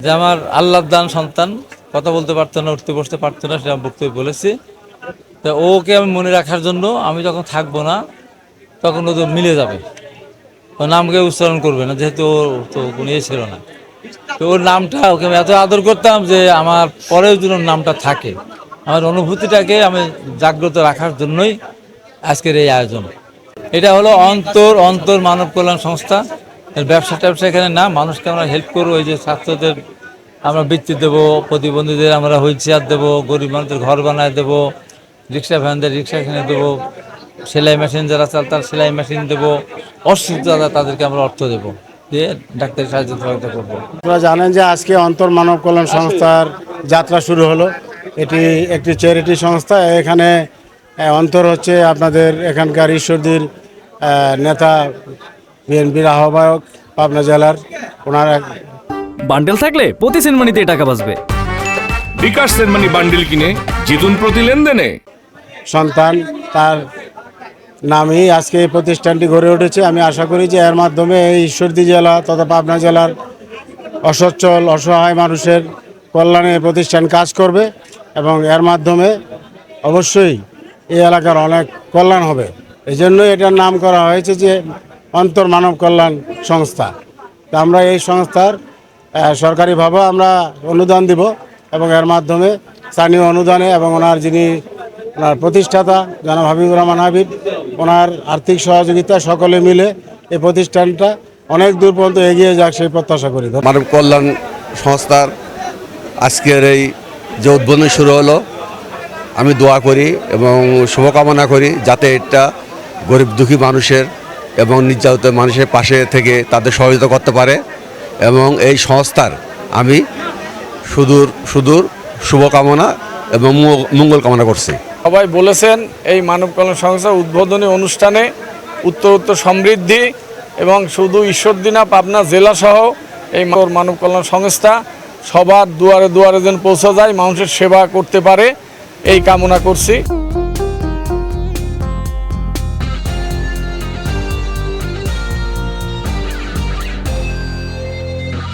যে আমার আল্লাহর দান সন্তান কথা বলতে পারতো না, উঠতে বসতে পারতো না, সেটা আমি বক্তব্য বলেছি। তা ওকে আমি মনে রাখার জন্য আমি যখন থাকবো না তখন ও তো মিলে যাবে, ও নামকে উচ্চারণ করবে না, যেহেতু ও তো কোনো ইয়ে ছিল না। তো ওর নামটা ওকে আমি এত আদর করতাম যে আমার পরেও যেন নামটা থাকে, আমার অনুভূতিটাকে আমি জাগ্রত রাখার জন্যই আজকের এই আয়োজন। এটা হলো অন্তর অন্তর মানব কল্যাণ সংস্থা। এর ব্যবসা ট্যাবসা এখানে না, মানুষকে আমরা হেল্প করবো। এই যে ছাত্রদের আমরা বৃত্তি দেবো, প্রতিবন্ধীদের আমরা হুইল চেয়ার দেবো, গরিব মানুষদের ঘর বানায় দেবো, রিক্সা ভ্যানদের রিক্সা কিনে দেবো, সেলাই মেশিন যারা চাল তার সেলাই মেশিন দেবো, অসুস্থ যারা তাদেরকে আমরা অর্থ দেবো, দিয়ে ডাক্তারি সাহায্য সহায়তা করবো। আপনারা জানেন যে আজকে অন্তর মানব কল্যাণ সংস্থার যাত্রা শুরু হলো। এটি একটি চ্যারিটি সংস্থা। এখানে অন্তর হচ্ছে আপনাদের এখানকার ঈশ্বরদীর নেতা, বিএনপির আহ্বায়ক পাবনা জেলার, ওনার বান্ডেল থাকলে প্রতি সেনমানিতে টাকা বাঁচবে। বিকাশ সেনমানি বান্ডেল কিনে জিতুন প্রতি লেনদেনে। সন্তান, তার নামেই আজকে এই প্রতিষ্ঠানটি গড়ে উঠেছে। আমি আশা করি যে এর মাধ্যমে এই ঈশ্বরদী জেলা তথা পাবনা জেলার অসচ্ছল অসহায় মানুষের কল্যাণে এই প্রতিষ্ঠান কাজ করবে এবং এর মাধ্যমে অবশ্যই এই এলাকার অনেক কল্যাণ হবে। এই জন্যই এটার নাম করা হয়েছে যে অন্তর মানব কল্যাণ সংস্থা। তা আমরা এই সংস্থার সরকারিভাবে আমরা অনুদান দিব এবং এর মাধ্যমে স্থানীয় অনুদানে এবং ওনার যিনি ওনার প্রতিষ্ঠাতা জনাব হাবিবুর রহমান হাবিব, ওনার আর্থিক সহযোগিতা সকলে মিলে এই প্রতিষ্ঠানটা অনেক দূর পর্যন্ত এগিয়ে যাক সেই প্রত্যাশা করি। মানব কল্যাণ সংস্থার আজকের এই যে উদ্বোধন শুরু হলো, আমি দোয়া করি এবং শুভকামনা করি যাতে এটা গরিব দুঃখী মানুষের এবং নির্যাতিত মানুষের পাশে থেকে তাদের সহযোগিতা করতে পারে এবং এই সংস্থার আমি সুদূর শুভকামনা এবং মঙ্গল কামনা করছি। সবাই বলেছেন এই মানব কল্যাণ সংস্থা উদ্বোধনী অনুষ্ঠানে উত্তর সমৃদ্ধি এবং শুধু ঈশ্বরদী না, পাবনা জেলা সহ এই মানব কল্যাণ সংস্থা সবার দুয়ারে দুয়ারে যেন পৌঁছে যায়, মানুষের সেবা করতে পারে, এই কামনা করছি।